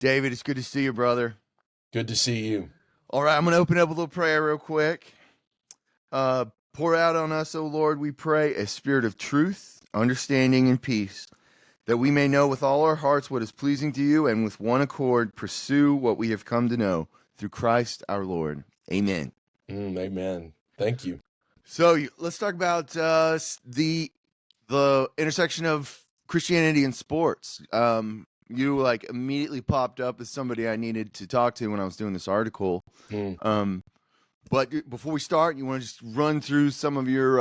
David, it's good to see you, brother. Good to see you. All right, I'm going to open up a little prayer real quick. Pour out on us, O Lord, we pray, a spirit of truth, understanding, and peace, that we may know with all our hearts what is pleasing to you, and with one accord pursue what we have come to know through Christ our Lord. Amen. Amen. Thank you. So let's talk about the intersection of Christianity and sports. You immediately popped up as somebody I needed to talk to when I was doing this article. But before we start, you want to just run through some of your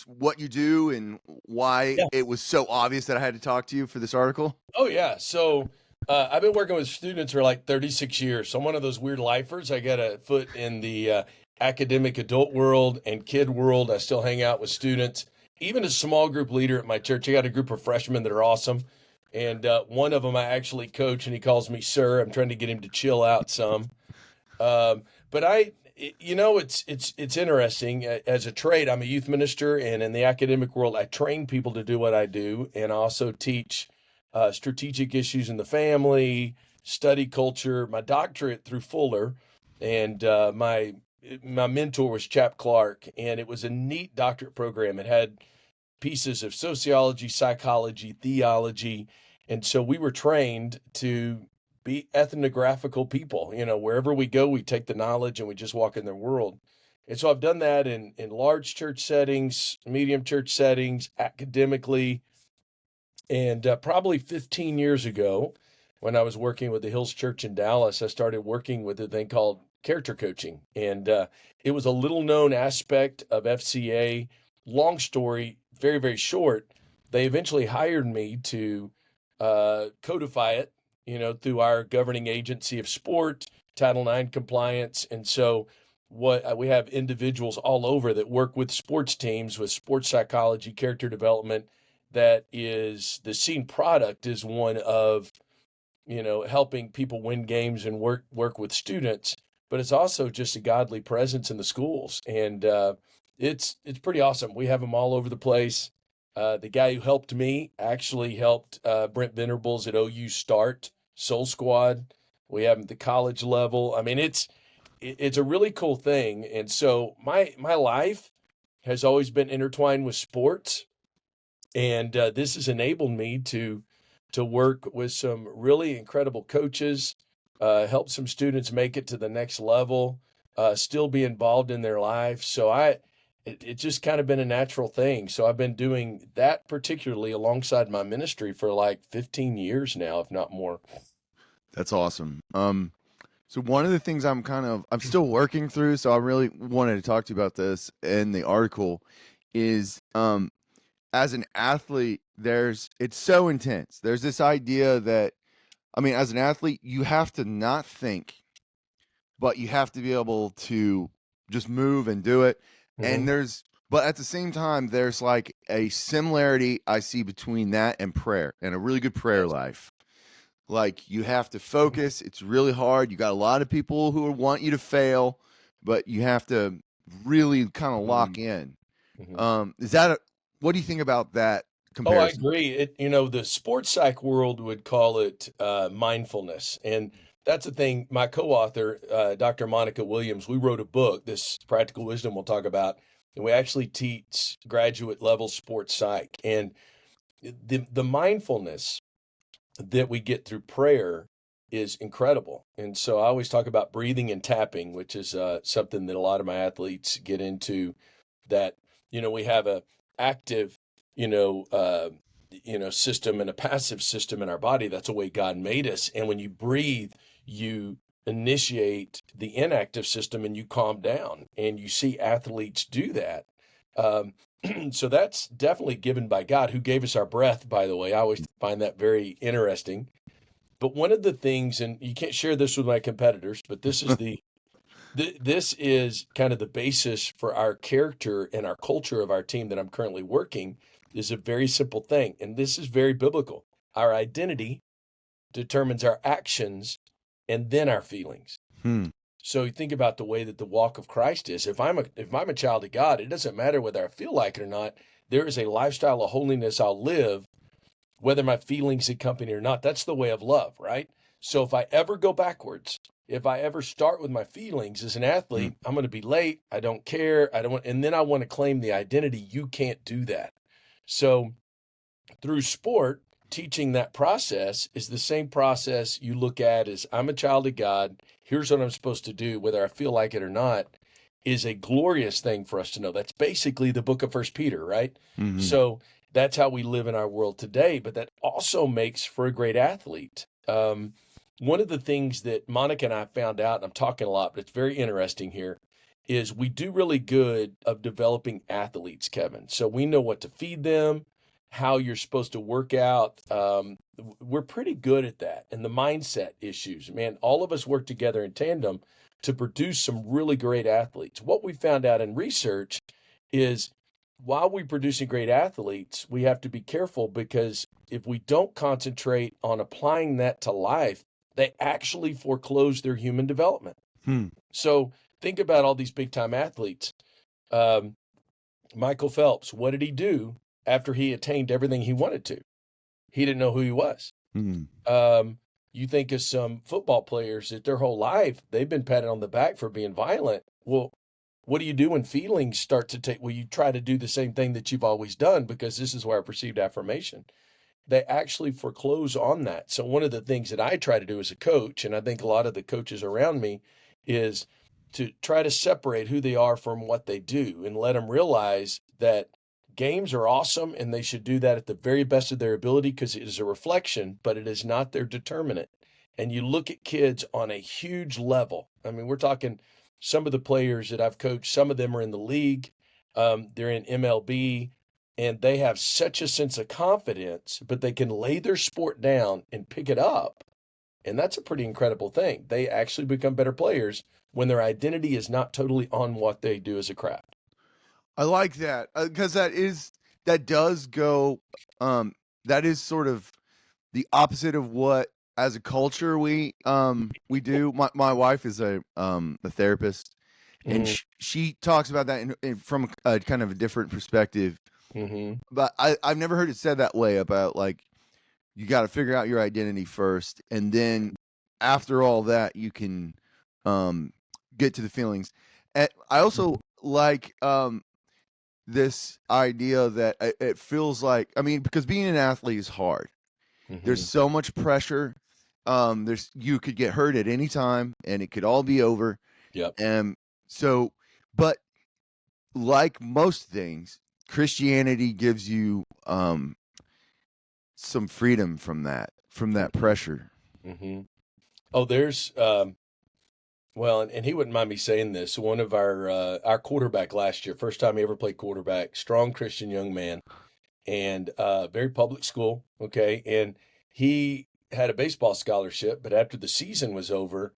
what you do and why it was so obvious that I had to talk to you for this article? Oh, yeah. So I've been working with students for like 36 years. So I'm one of those weird lifers. I got a foot in the academic adult world and kid world. I still hang out with students. Even a small group leader at my church. I got a group of freshmen that are awesome. And one of them I actually coach, and he calls me sir. I'm trying to get him to chill out some. But it's interesting. As a trade, I'm a youth minister, and in the academic world, I train people to do what I do, and I also teach strategic issues in the family, study culture. My doctorate through Fuller, and my mentor was Chap Clark, and it was a neat doctorate program. It had pieces of sociology, psychology, theology, and so we were trained to be ethnographical people. Wherever we go, we take the knowledge and we just walk in their world. And so I've done that in large church settings, medium church settings, academically. And probably 15 years ago, when I was working with the Hills Church in Dallas, I started working with a thing called character coaching. And it was a little known aspect of FCA. Long story, very, very short. They eventually hired me to codify it, through our governing agency of sport, Title IX compliance. And so we have individuals all over that work with sports teams, with sports psychology, character development. That is, the scene product is one of, helping people win games and work with students, but it's also just a godly presence in the schools. And it's pretty awesome. We have them all over the place. The guy who helped me actually helped Brent Venables at OU start Soul Squad. We have them at the college level. I mean, it's a really cool thing. And so my life has always been intertwined with sports, and this has enabled me to work with some really incredible coaches, help some students make it to the next level, still be involved in their life. So it's just kind of been a natural thing. So I've been doing that particularly alongside my ministry for like 15 years now, if not more. That's awesome. So one of the things I'm still working through, so I really wanted to talk to you about this in the article, is as an athlete, it's so intense. There's this idea that, as an athlete, you have to not think, but you have to be able to just move and do it. And but at the same time, there's like a similarity I see between that and prayer, and a really good prayer life. Like, you have to focus. It's really hard. You got a lot of people who want you to fail, but you have to really kind of lock in. What do you think about that comparison? Oh, I agree. The sports psych world would call it mindfulness. And that's the thing. My co-author, Dr. Monica Williams, we wrote a book, this Practical Wisdom we'll talk about, and we actually teach graduate level sports psych. And the mindfulness that we get through prayer is incredible. And so I always talk about breathing and tapping, which is something that a lot of my athletes get into, that, we have a active, system and a passive system in our body. That's the way God made us. And when you breathe, you initiate the inactive system and you calm down, and you see athletes do that. So that's definitely given by God, who gave us our breath, by the way. I always find that very interesting. But one of the things, and you can't share this with my competitors, but this is this is kind of the basis for our character and our culture of our team that I'm currently working, is a very simple thing. And this is very biblical. Our identity determines our actions and then our feelings. So you think about the way that the walk of Christ is. If I'm a child of God, it doesn't matter whether I feel like it or not. There is a lifestyle of holiness I'll live whether my feelings accompany or not. That's the way of love, right? So if I ever go backwards, if I ever start with my feelings as an athlete, I'm going to be late. I don't care. I don't want, and then I want to claim the identity. You can't do that. So through sport, teaching that process is the same process you look at as I'm a child of God. Here's what I'm supposed to do, whether I feel like it or not, is a glorious thing for us to know. That's basically the book of First Peter, right? Mm-hmm. So that's how we live in our world today, but that also makes for a great athlete. One of the things that Monica and I found out, and I'm talking a lot, but it's very interesting here, is we do really good of developing athletes, Kevin. So we know what to feed them, how you're supposed to work out. We're pretty good at that. And the mindset issues, man, all of us work together in tandem to produce some really great athletes. What we found out in research is while we're producing great athletes, we have to be careful because if we don't concentrate on applying that to life, they actually foreclose their human development. So think about all these big time athletes. Michael Phelps, what did he do after he attained everything he wanted to? He didn't know who he was. You think of some football players that their whole life they've been patted on the back for being violent. Well, what do you do when feelings start to take? Well, you try to do the same thing that you've always done because this is where I perceived affirmation. They actually foreclose on that. So one of the things that I try to do as a coach, and I think a lot of the coaches around me, is to try to separate who they are from what they do and let them realize that games are awesome and they should do that at the very best of their ability because it is a reflection, but it is not their determinant. And you look at kids on a huge level. I mean, we're talking some of the players that I've coached, some of them are in the league, they're in MLB, and they have such a sense of confidence, but they can lay their sport down and pick it up. And that's a pretty incredible thing. They actually become better players when their identity is not totally on what they do as a craft. I like that because that does go. That is sort of the opposite of what, as a culture, we do. My wife is a therapist, and she talks about that from a kind of a different perspective. But I've never heard it said that way about like you got to figure out your identity first, and then after all that you can get to the feelings. And I also like this idea that it feels like, I mean, because being an athlete is hard. There's so much pressure. You could get hurt at any time and it could all be over. Yep. So, but like most things, Christianity gives you some freedom from that pressure. Oh, there's well, and he wouldn't mind me saying this. One of our quarterback last year, first time he ever played quarterback, strong Christian young man, and very public school. Okay, and he had a baseball scholarship, but after the season was over,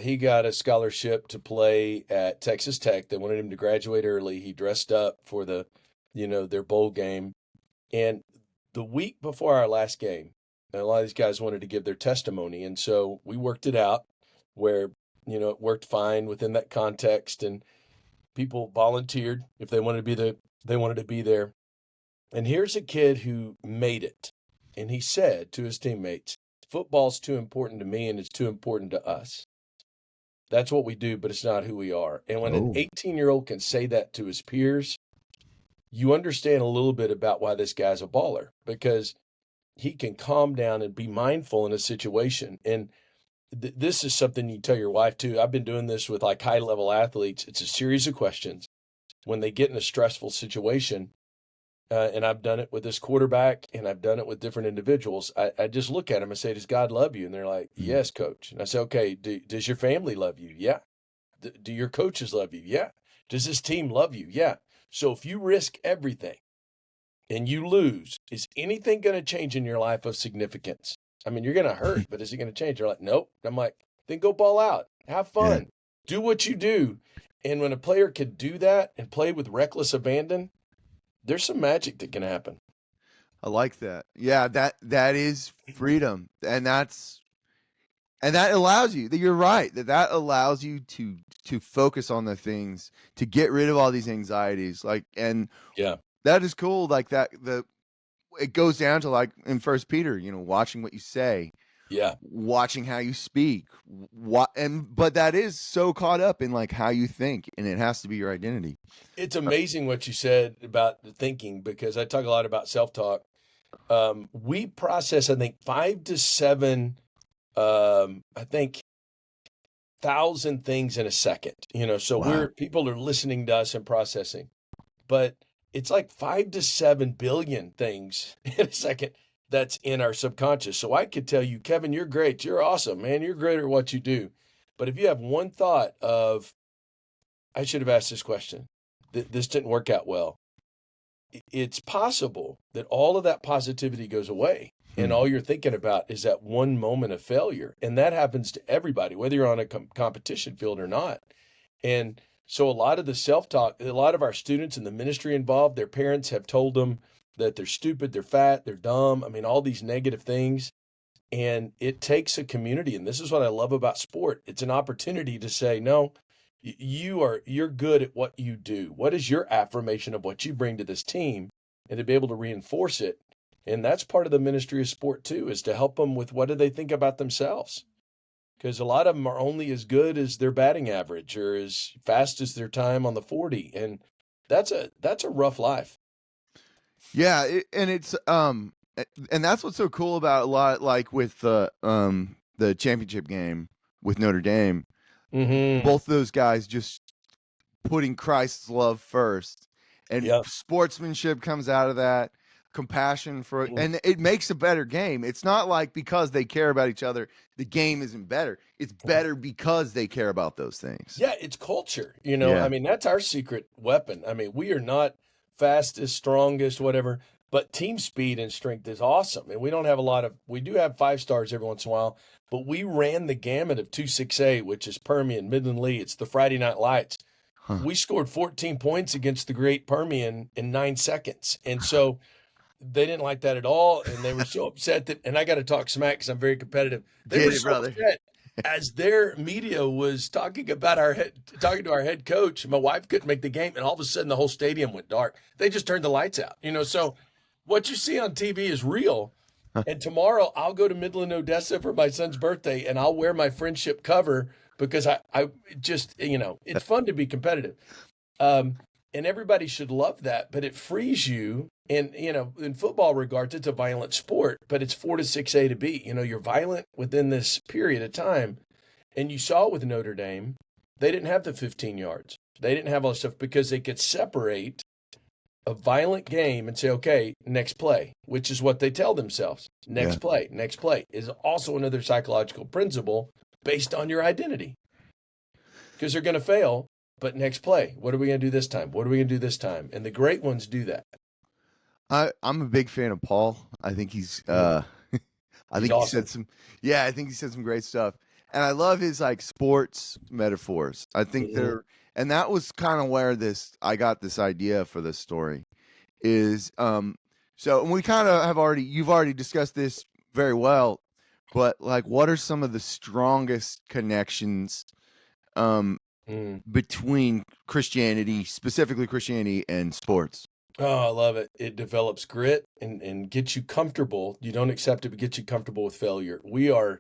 he got a scholarship to play at Texas Tech. They wanted him to graduate early. He dressed up for their bowl game, and the week before our last game, a lot of these guys wanted to give their testimony, and so we worked it out where it worked fine within that context, and people volunteered if they wanted to be there. And here's a kid who made it, and he said to his teammates, "Football's too important to me, and it's too important to us. That's what we do, but it's not who we are." And when an 18-year-old can say that to his peers, you understand a little bit about why this guy's a baller, because he can calm down and be mindful in a situation. And this is something you tell your wife too. I've been doing this with like high level athletes. It's a series of questions when they get in a stressful situation. And I've done it with this quarterback and I've done it with different individuals. I just look at them and say, "Does God love you?" And they're like, "Yes, coach." And I say, "Okay, does your family love you?" "Yeah." Do your coaches love you?" "Yeah." "Does this team love you?" "Yeah." So if you risk everything and you lose, is anything going to change in your life of significance? I mean, you're going to hurt, but is it going to change? They're like, "Nope." I'm like, "Then go ball out. Have fun. Do what you do." And when a player can do that and play with reckless abandon, there's some magic that can happen. I like that. Yeah, that is freedom. And that allows you, you're right, that allows you to focus on the things, to get rid of all these anxieties. Like, and Yeah, that is cool. Like that, it goes down to like in First Peter, watching what you say, Yeah. watching how you speak, but that is so caught up in like how you think, and it has to be your identity. It's amazing what you said about the thinking, because I talk a lot about self-talk. We process, I think, 5 to 7, I think, 1,000 things in a second. So Wow. people are listening to us and processing, but it's like 5 to 7 billion things in a second that's in our subconscious. So I could tell you, Kevin, you're great. You're awesome, man. You're great at what you do. But if you have one thought of, I should have asked this question, this didn't work out well, it's possible that all of that positivity goes away. And Hmm. all you're thinking about is that one moment of failure. And that happens to everybody, whether you're on a competition field or not. And so a lot of the self-talk, a lot of our students in the ministry involved, their parents have told them that they're stupid, they're fat, they're dumb. I mean, all these negative things. And it takes a community. And this is what I love about sport. It's an opportunity to say, no, you're good at what you do. What is your affirmation of what you bring to this team, and to be able to reinforce it? And that's part of the ministry of sport too, is to help them with what do they think about themselves? Because a lot of them are only as good as their batting average or as fast as their time on the 40. And that's a rough life. Yeah, and it's and that's what's so cool about a lot, like with the championship game with Notre Dame. Mm-hmm. Both those guys just putting Christ's love first, and Yeah. sportsmanship comes out of that, compassion for, Mm. and it makes a better game. It's not like because they care about each other, the game isn't better. It's better because they care about those things. Yeah, it's culture. I Yeah. mean, that's our secret weapon. I mean, we are not fastest, strongest, whatever, but team speed and strength is awesome. And we don't have we do have 5 stars every once in a while, but we ran the gamut of 268, which is Permian, Midland Lee. It's the Friday Night Lights. Huh. We scored 14 points against the great Permian in 9 seconds. And so they didn't like that at all. And they were so upset and I got to talk smack because I'm very competitive. They were Get it, so brother. upset as their media was talking about talking to our head coach. My wife couldn't make the game, and all of a sudden the whole stadium went dark. They just turned the lights out. So what you see on TV is real. And tomorrow I'll go to Midland, Odessa for my son's birthday, and I'll wear my friendship cover because I just, it's fun to be competitive. Um, and everybody should love that, but it frees you. And, in football regards, it's a violent sport, but it's 4 to 6 A to B. You're violent within this period of time. And you saw with Notre Dame, they didn't have the 15 yards. They didn't have all this stuff because they could separate a violent game and say, okay, next play, which is what they tell themselves. Yeah. Next play is also another psychological principle based on your identity, because they're going to fail. But next play, what are we going to do this time? What are we going to do this time? And the great ones do that. I'm a big fan of Paul. I think he's I He's think he awesome. said some I think he said some great stuff. And I love his like sports metaphors. I think Mhm. and that was kind of where I got this idea for this story is so, and we kind of you've already discussed this very well, but like what are some of the strongest connections um Mm. between Christianity, specifically Christianity, and sports? Oh, I love it. It develops grit and gets you comfortable. You don't accept it, but gets you comfortable with failure. We are,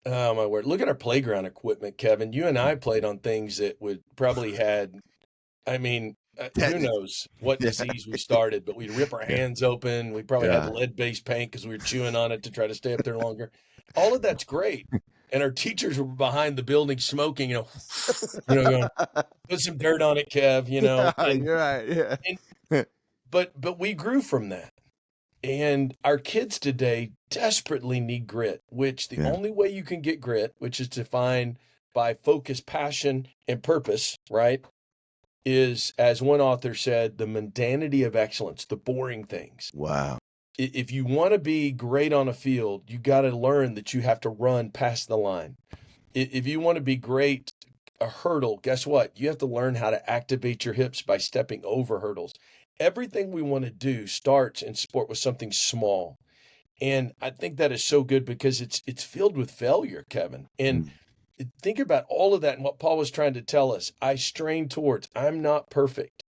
oh my word, look at our playground equipment, Kevin. You and I played on things that would probably had, I mean, who Tetanus. knows what Yeah. disease we started, but we'd rip our Yeah. hands open. We probably had Yeah. lead-based paint because we were chewing on it to try to stay up there longer. All of that's great. And our teachers were behind the building smoking, going, put some dirt on it, Kev, Yeah, and, you're right. and, Yeah. but we grew from that. And our kids today desperately need grit, which the Yeah. only way you can get grit, which is defined by focus, passion, and purpose, right, is, as one author said, the mundanity of excellence, the boring things. Wow. If you want to be great on a field, you got to learn that you have to run past the line. If you want to be great, a hurdle, guess what? You have to learn how to activate your hips by stepping over hurdles. Everything we want to do starts in sport with something small. And I think that is so good because it's filled with failure, Kevin. And Mm. think about all of that and what Paul was trying to tell us. I'm not perfect.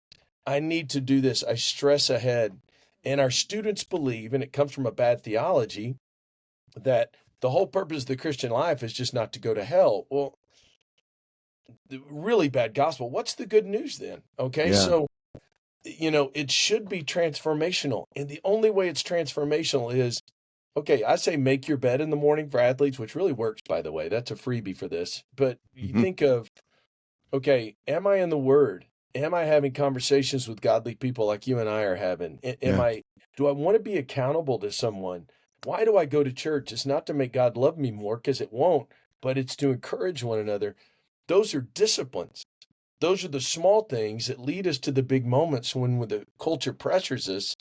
I need to do this. I stress ahead. And our students believe, and it comes from a bad theology, that the whole purpose of the Christian life is just not to go to hell. Well, the really bad gospel. What's the good news then? Okay, Yeah. so it should be transformational. And the only way it's transformational is, okay, I say make your bed in the morning for athletes, which really works, by the way. That's a freebie for this. But you Mhm. think of, okay, am I in the Word? Am I having conversations with godly people like you and I are having? Yeah. Do I want to be accountable to someone? Why do I go to church? It's not to make God love me more, because it won't, but it's to encourage one another. Those are disciplines. Those are the small things that lead us to the big moments when the culture pressures us,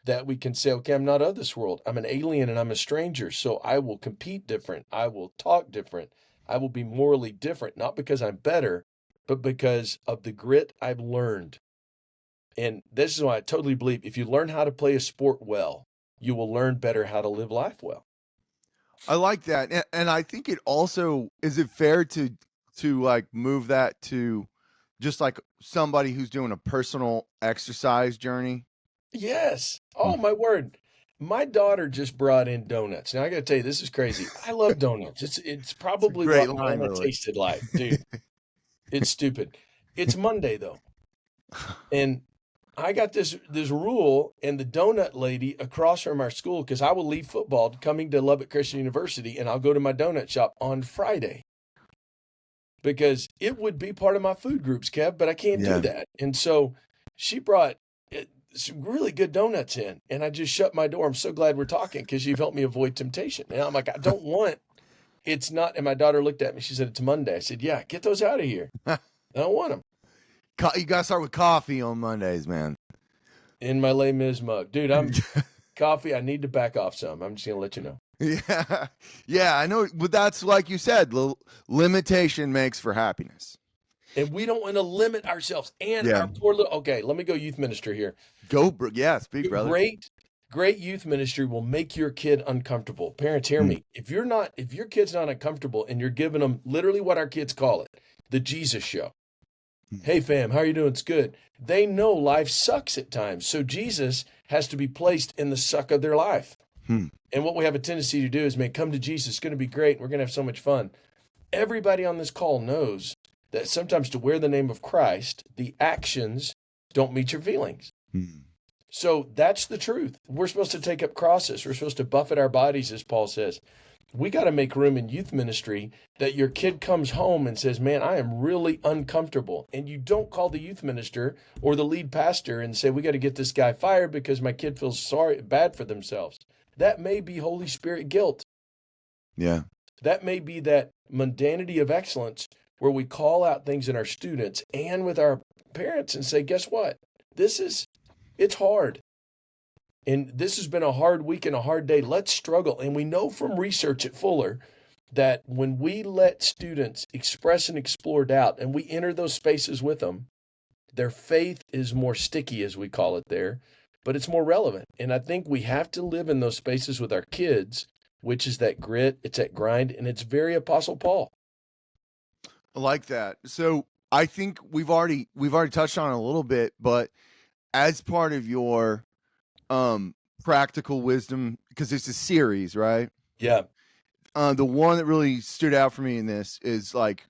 that we can say, okay, I'm not of this world. I'm an alien and I'm a stranger. So I will compete different. I will talk different. I will be morally different, not because I'm better, but because of the grit I've learned. And this is why I totally believe if you learn how to play a sport well, you will learn better how to live life well. I like that. And I think it also is it fair to like move that to just like somebody who's doing a personal exercise journey. Yes. Mm. Oh, my word. My daughter just brought in donuts. Now I got to tell you, this is crazy. I love donuts. It's It's a probably great what line, manna Lily. tasted like, dude. It's stupid. It's Monday though, and I got this rule, and the donut lady across from our school, because I will leave football coming to Lubbock Christian University, and I'll go to my donut shop on Friday because it would be part of my food groups, Kev, but I can't do Yeah. that. And so she brought some really good donuts in, and I just shut my door. I'm so glad we're talking because you've helped me avoid temptation. And I'm like, I don't want. It's not. And my daughter looked at me. She said, "It's Monday." I said, "Yeah, get those out of here. I don't want them." You gotta start with coffee on Mondays, man. In my Les Mis mug. Dude, I'm coffee. I need to back off some. I'm just going to let you know. Yeah. Yeah, I know, but that's like you said, limitation makes for happiness. And we don't want to limit ourselves and Yeah. our poor little. Okay, let me go youth minister here. Yeah, speak, brother. Great youth ministry will make your kid uncomfortable. Parents, hear Mm. me. If your kid's not uncomfortable and you're giving them literally what our kids call it, the Jesus show. Hey fam, how are you doing? It's good. They know life sucks at times. So Jesus has to be placed in the suck of their life. Hmm. And what we have a tendency to do is, man, come to Jesus. It's going to be great. We're going to have so much fun. Everybody on this call knows that sometimes to wear the name of Christ, the actions don't meet your feelings. Hmm. So that's the truth. We're supposed to take up crosses. We're supposed to buffet our bodies, as Paul says. We got to make room in youth ministry that your kid comes home and says, man, I am really uncomfortable. And you don't call the youth minister or the lead pastor and say, we got to get this guy fired because my kid feels bad for themselves. That may be Holy Spirit guilt. Yeah. That may be that mundanity of excellence where we call out things in our students and with our parents and say, guess what? It's hard. And this has been a hard week and a hard day. Let's struggle. And we know from research at Fuller that when we let students express and explore doubt and we enter those spaces with them, their faith is more sticky, as we call it there, but it's more relevant. And I think we have to live in those spaces with our kids, which is that grit, it's that grind, and it's very Apostle Paul. I like that. So I think we've already touched on it a little bit, but as part of your practical wisdom, because it's a series, right? Yeah. The one that really stood out for me in this is like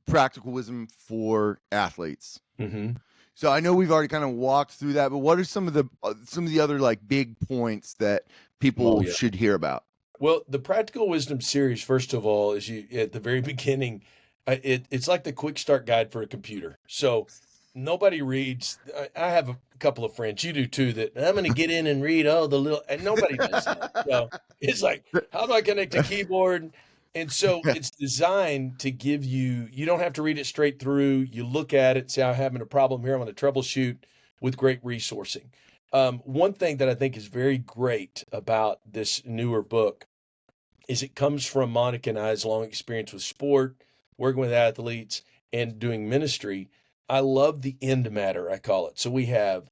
practical wisdom for athletes. Mm-hmm. So I know we've already kind of walked through that, but what are some of the other like big points that people should hear about? Well, the Practical Wisdom series, first of all, is you at the very beginning, it's like the quick start guide for a computer. So nobody reads. I have a couple of friends, you do too, that I'm going to get in and read and nobody does that. So it's like, how do I connect a keyboard? And so it's designed to give you don't have to read it straight through. You look at it, say, I'm having a problem here. I'm going to troubleshoot with great resourcing. One thing that I think is very great about this newer book is it comes from Monica and I's long experience with sport, working with athletes, and doing ministry. I love the end matter, I call it. So we have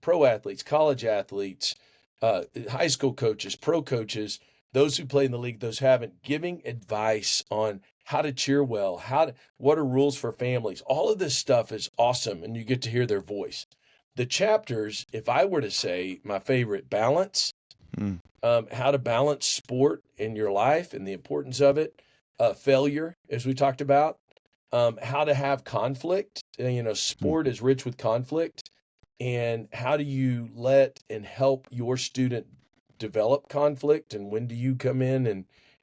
pro athletes, college athletes, high school coaches, pro coaches, those who play in the league, those who haven't, giving advice on how to cheer well, what are rules for families. All of this stuff is awesome, and you get to hear their voice. the chapters, if I were to say my favorite, balance, Mm. how to balance sport in your life and the importance of it, failure, as we talked about, how to have conflict. Mm. Sport is rich with conflict, and how do you let and help your student develop conflict, and when do you come in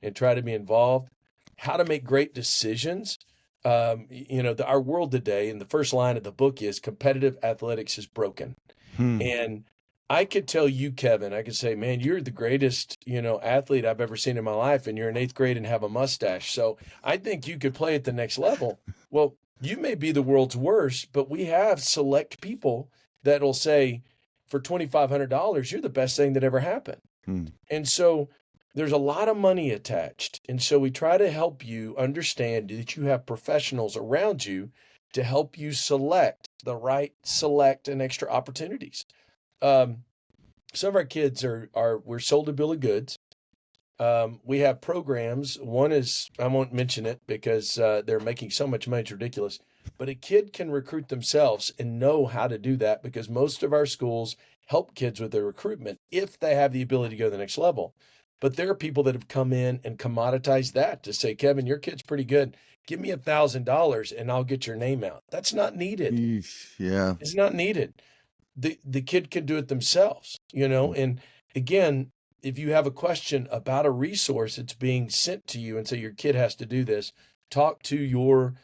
and try to be involved? How to make great decisions. Our world today, and the first line of the book is competitive athletics is broken. Hmm. And I could tell you, Kevin, I could say, man, you're the greatest, athlete I've ever seen in my life, and you're in eighth grade and have a mustache. So I think you could play at the next level. Well, you may be the world's worst, but we have select people that'll say, for $2,500, you're the best thing that ever happened. Hmm. And so there's a lot of money attached. And so we try to help you understand that you have professionals around you to help you select and extra opportunities. Some of our kids we're sold a bill of goods. We have programs. One is, I won't mention it because they're making so much money, it's ridiculous. But a kid can recruit themselves and know how to do that, because most of our schools help kids with their recruitment if they have the ability to go to the next level. But there are people that have come in and commoditized that to say, Kevin, your kid's pretty good. Give me $1,000 and I'll get your name out. That's not needed. Eesh. Yeah. It's not needed. The kid can do it themselves, Mm. and again, if you have a question about a resource that's being sent to you and say your kid has to do this, talk to your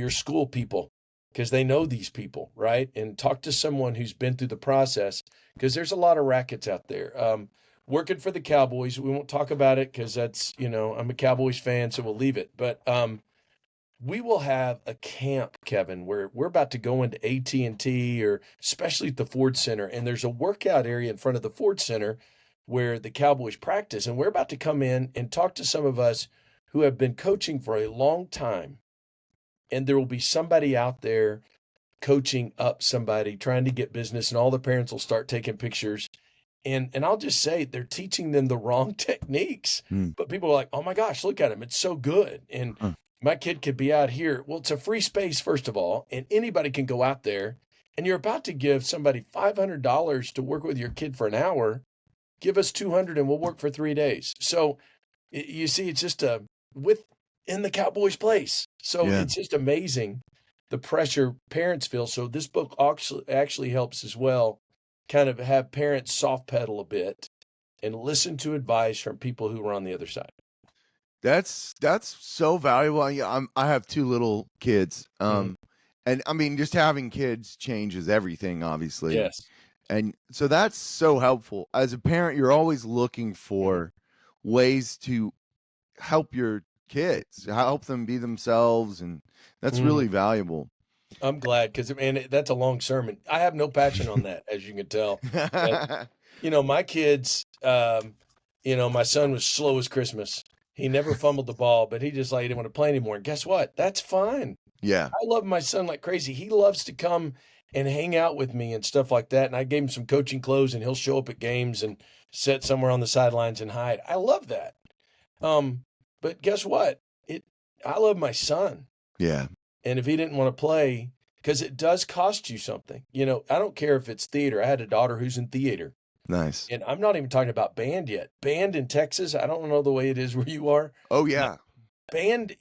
school people, because they know these people, right? And talk to someone who's been through the process, because there's a lot of rackets out there. Working for the Cowboys, we won't talk about it because that's, I'm a Cowboys fan, so we'll leave it. But we will have a camp, Kevin, where we're about to go into AT&T, or especially at the Ford Center, and there's a workout area in front of the Ford Center where the Cowboys practice, and we're about to come in and talk to some of us who have been coaching for a long time, and there will be somebody out there coaching up somebody, trying to get business, and all the parents will start taking pictures. And I'll just say they're teaching them the wrong techniques, Mm. but people are like, oh my gosh, look at him. It's so good. And Huh. my kid could be out here. Well, it's a free space, first of all, and anybody can go out there, and you're about to give somebody $500 to work with your kid for an hour. Give us 200 and we'll work for 3 days. So you see, it's just in the Cowboys place. So Yeah. it's just amazing the pressure parents feel. So this book actually helps as well, kind of have parents soft pedal a bit and listen to advice from people who are on the other side. That's so valuable. I have two little kids. Mhm. And I mean, just having kids changes everything, obviously. Yes. And so that's so helpful. As a parent, you're always looking for ways to help your kids, help them be themselves, and that's really Mhm. valuable. I'm glad, because, man, that's a long sermon. I have no passion on that, as you can tell. But, my kids, my son was slow as Christmas. He never fumbled the ball, but he just didn't want to play anymore. And guess what? That's fine. Yeah. I love my son like crazy. He loves to come and hang out with me and stuff like that. And I gave him some coaching clothes, and he'll show up at games and sit somewhere on the sidelines and hide. I love that. But guess what? I love my son. Yeah. And if he didn't want to play, because it does cost you something. I don't care if it's theater. I had a daughter who's in theater. Nice. And I'm not even talking about band yet. Band in Texas, I don't know the way it is where you are. Oh yeah. Band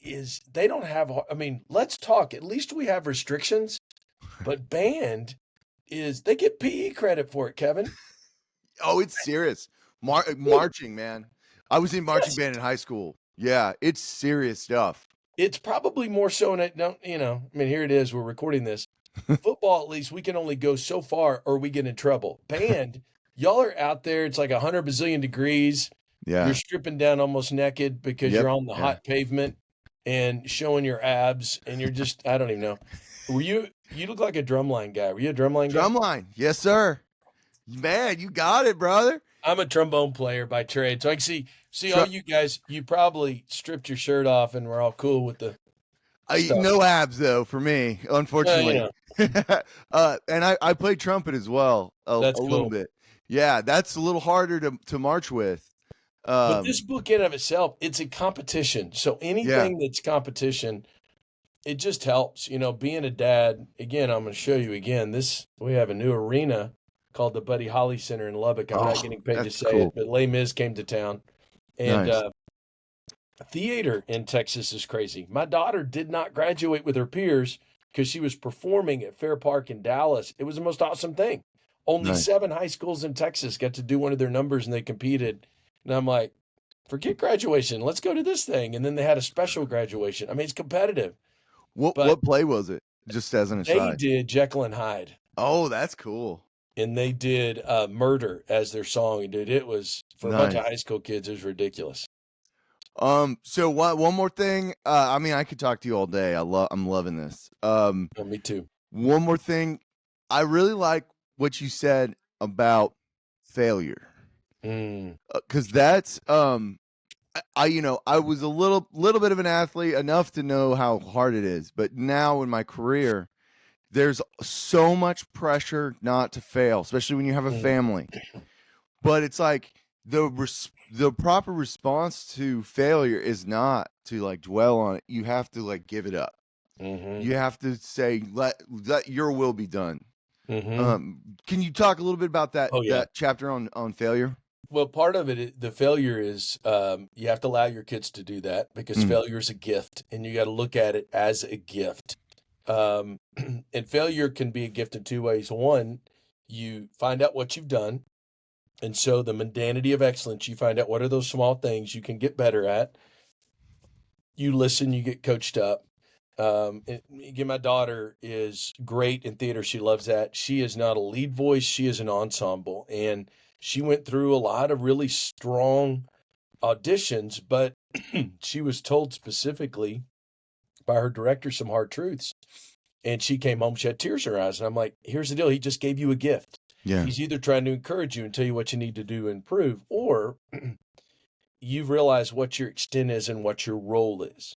they don't have, let's talk. At least we have restrictions, but band they get PE credit for it, Kevin. Oh, it's serious. Marching, man. I was in marching Yes. band in high school. Yeah, it's serious stuff. It's probably more so in it. Here it is. We're recording this. Football, at least we can only go so far or we get in trouble. Band, y'all are out there. It's like 100 bazillion degrees. Yeah. You're stripping down almost naked because Yep. you're on the Yeah. hot pavement and showing your abs, and you're just, I don't even know. You look like a drumline guy. Were you a drumline guy? Drumline. Yes, sir. Man, you got it, brother. I'm a trombone player by trade. So I can see all you guys, you probably stripped your shirt off and we're all cool with the stuff. No abs though for me, unfortunately. And I play trumpet as well a That's little cool. bit. Yeah, that's a little harder to march with. But this book in of itself, it's a competition. So anything that's competition, it just helps, being a dad. Again, I'm going to show you again. We have a new arena called the Buddy Holly Center in Lubbock. I'm not Oh, getting paid to that's say it, cool. but Les Mis came to town, and Nice. theater in Texas is crazy. My daughter did not graduate with her peers because she was performing at Fair Park in Dallas. It was the most awesome thing. Only Nice. 7 high schools in Texas got to do one of their numbers, and they competed. And I'm like, forget graduation. Let's go to this thing. And then they had a special graduation. I mean, it's competitive, but What play was it? Just as an they aside. did Jekyll and Hyde, Oh, that's cool. and they did Murder as their song. And dude, it was, for a bunch of Nice. high school kids, it was ridiculous. So one more thing. I mean, I could talk to you all day. I'm loving this. Oh, me too. One more thing. I really like what you said about failure. Because that's I was a little bit of an athlete, enough to know how hard it is, but now in my career there's so much pressure not to fail, especially when you have a family. But it's like the proper response to failure is not to like dwell on it. You have to like give it up. You have to say let your will be done. Can you talk a little bit about that Oh, yeah. that chapter on failure? Well, part of it, the failure is you have to allow your kids to do that, because failure is a gift, and you got to look at it as a gift. And failure can be a gift in 2 ways. One, you find out what you've done. And so the mundanity of excellence, you find out what are those small things you can get better at. You listen, you get coached up. And again, my daughter is great in theater. She loves that. She is not a lead voice. She is an ensemble. And she went through a lot of really strong auditions, but she was told specifically by her director some hard truths. And she came home, she had tears in her eyes. And I'm like, here's the deal. He just gave you a gift. Yeah. He's either trying to encourage you and tell you what you need to do to improve, or you've realized what your extent is and what your role is.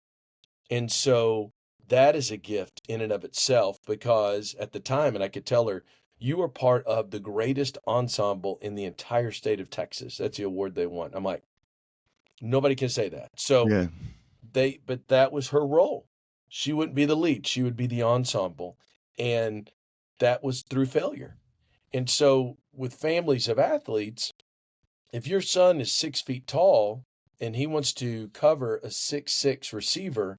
And so that is a gift in and of itself, because at the time, and I could tell her, you are part of the greatest ensemble in the entire state of Texas. That's the award they won. I'm like, nobody can say that. So Yeah. but that was her role. She wouldn't be the lead. She would be the ensemble. And that was through failure. And so with families of athletes, if your son is 6 feet tall and he wants to cover a 6'6" receiver,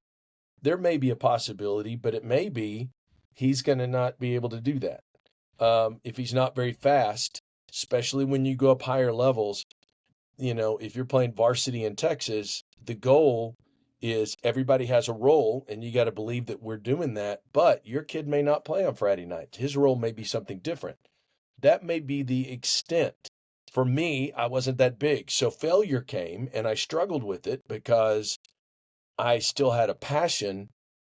there may be a possibility, but it may be he's going to not be able to do that. If he's not very fast, especially when you go up higher levels, if you're playing varsity in Texas, the goal is everybody has a role, and you got to believe that we're doing that. But your kid may not play on Friday nights. His role may be something different. That may be the extent. For me, I wasn't that big. So failure came, and I struggled with it because I still had a passion,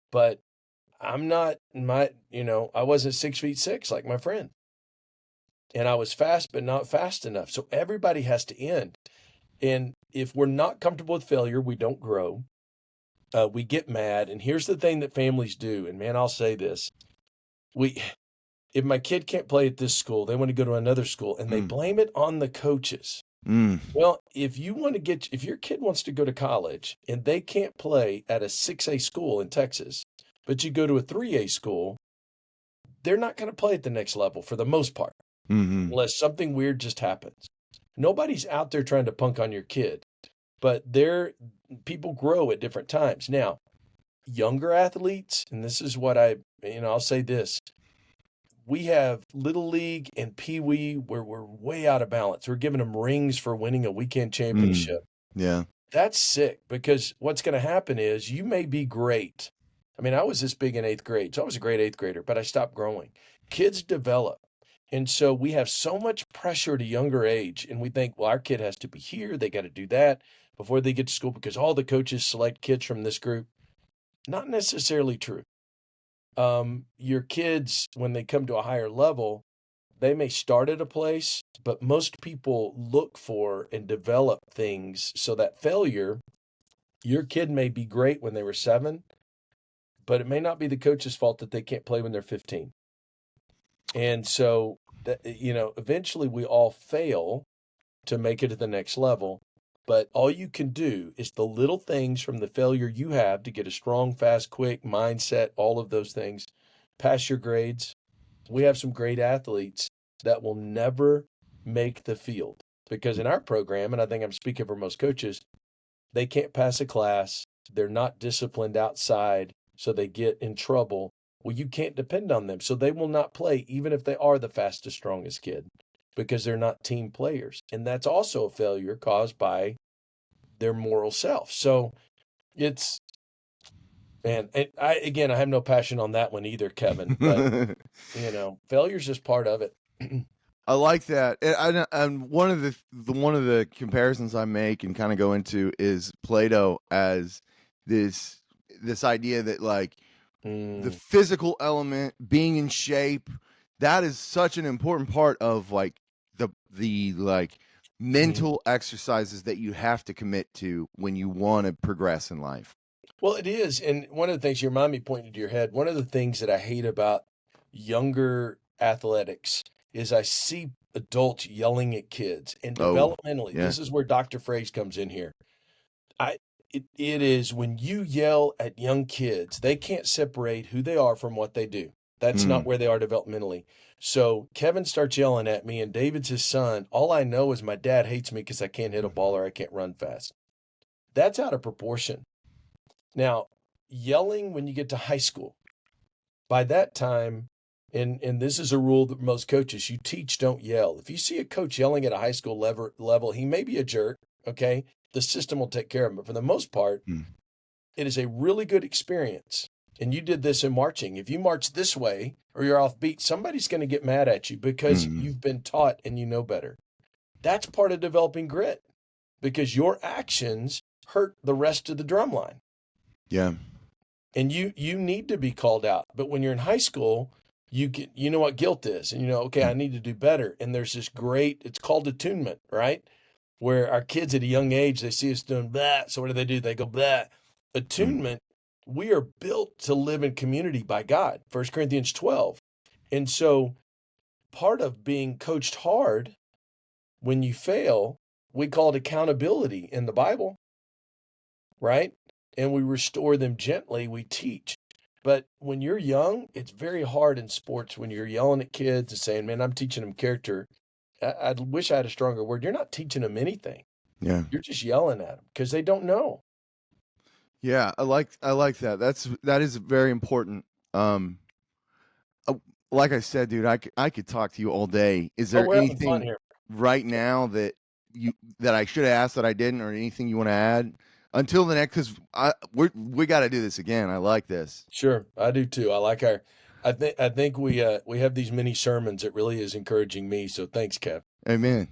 but I'm not I wasn't 6'6" like my friend. And I was fast, but not fast enough. So everybody has to end. And if we're not comfortable with failure, we don't grow. We get mad. And here's the thing that families do. And man, I'll say this. If my kid can't play at this school, they want to go to another school, and they blame it on the coaches. Well, if your kid wants to go to college and they can't play at a 6A school in Texas, but you go to a 3A school, they're not going to play at the next level for the most part, unless something weird just happens. Nobody's out there trying to punk on your kid, but people grow at different times. Now, younger athletes, and this is what I'll say this. We have Little League and Pee Wee where we're way out of balance. We're giving them rings for winning a weekend championship. Yeah. That's sick, because what's going to happen is you may be great. I mean, I was this big in 8th grade, so I was a great 8th grader, but I stopped growing. Kids develop. And so we have so much pressure at a younger age, and we think, well, our kid has to be here. They got to do that before they get to school because all the coaches select kids from this group. Not necessarily true. Your kids, when they come to a higher level, they may start at a place, but most people look for and develop things so that failure, your kid may be great when they were 7, but it may not be the coach's fault that they can't play when they're 15. And so, eventually we all fail to make it to the next level. But all you can do is the little things from the failure you have to get a strong, fast, quick mindset, all of those things, pass your grades. We have some great athletes that will never make the field because in our program, and I think I'm speaking for most coaches, they can't pass a class. They're not disciplined outside, so they get in trouble. Well, you can't depend on them. So they will not play, even if they are the fastest, strongest kid, because they're not team players. And that's also a failure caused by their moral self. So it's, man, and I have no passion on that one either, Kevin, but failure's just part of it. I like that, and one of the comparisons I make and kind of go into is Plato as this idea that like the physical element, being in shape, that is such an important part of like the like mental exercises that you have to commit to when you want to progress in life. Well, it is, and one of the things you remind me, pointing to your head, one of the things that I hate about younger athletics is I see adults yelling at kids, and developmentally, this is where Dr. Fraze comes in here. It is when you yell at young kids, they can't separate who they are from what they do. That's not where they are developmentally. So Kevin starts yelling at me, and David's his son. All I know is my dad hates me because I can't hit a ball or I can't run fast. That's out of proportion. Now, yelling when you get to high school, by that time, and this is a rule that most coaches, you teach, don't yell. If you see a coach yelling at a high school level, he may be a jerk, okay? The system will take care of him. But for the most part, it is a really good experience. And you did this in marching. If you march this way or you're off beat, somebody's going to get mad at you because you've been taught and you know better. That's part of developing grit because your actions hurt the rest of the drum line. Yeah. And you need to be called out. But when you're in high school, you know what guilt is. And okay, I need to do better. And there's this it's called attunement, right? Where our kids at a young age, they see us doing that. So what do? They go, that. Attunement, we are built to live in community by God, 1 Corinthians 12. And so part of being coached hard when you fail, we call it accountability in the Bible, right? And we restore them gently, we teach. But when you're young, it's very hard in sports when you're yelling at kids and saying, man, I'm teaching them character. I wish I had a stronger word. You're not teaching them anything. Yeah. You're just yelling at them because they don't know. Yeah, I like that. That is very important. Like I said, dude, I could talk to you all day. Is there anything right now that I should have asked that I didn't, or anything you want to add until the next? Because we got to do this again. I like this. Sure, I do too. I think we have these mini sermons. It really is encouraging me. So thanks, Kev. Amen.